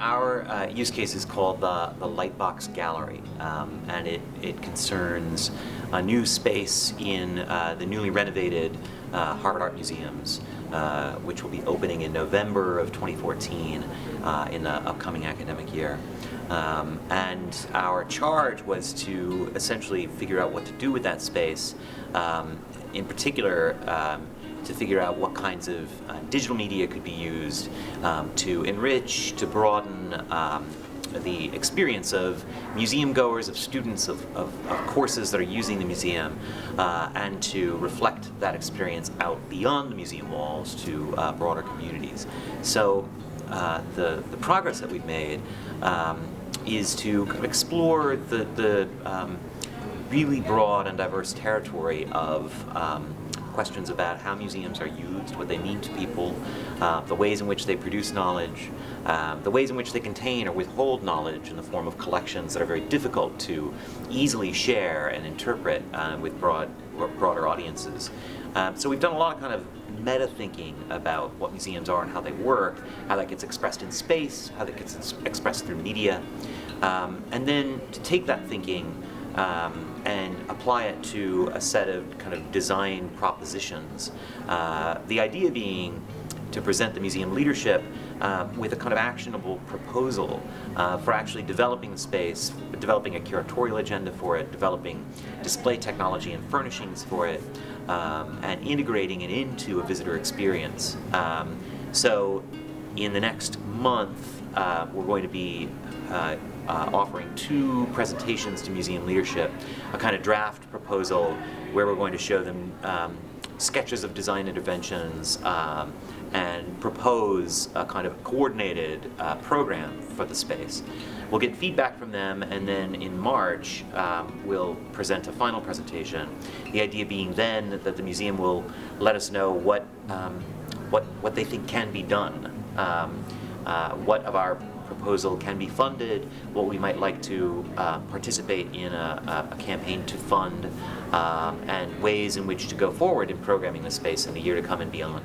our use case is called the Lightbox Gallery, and it concerns a new space in the newly renovated Harvard Art Museums, which will be opening in November of 2014 in the upcoming academic year. And our charge was to essentially figure out what to do with that space, in particular to figure out what kinds of digital media could be used to enrich, to broaden the experience of museum goers, of students of courses that are using the museum, and to reflect that experience out beyond the museum walls to broader communities. So the progress that we've made is to kind of explore the really broad and diverse territory of questions about how museums are used, what they mean to people, the ways in which they produce knowledge, the ways in which they contain or withhold knowledge in the form of collections that are very difficult to easily share and interpret with broader audiences. So we've done a lot of kind of meta thinking about what museums are and how they work, how that gets expressed in space, how that gets expressed through media, and then to take that thinking and apply it to a set of kind of design propositions. The idea being to present the museum leadership with a kind of actionable proposal for actually developing the space, developing a curatorial agenda for it, developing display technology and furnishings for it, and integrating it into a visitor experience. So in the next month, we're going to be offering 2 presentations to museum leadership, a kind of draft proposal where we're going to show them sketches of design interventions and propose a kind of coordinated program for the space. We'll get feedback from them, and then in March we'll present a final presentation. The idea being then that the museum will let us know what they think can be done, what of our proposal can be funded, what we might like to participate in a campaign to fund, and ways in which to go forward in programming the space in the year to come and beyond.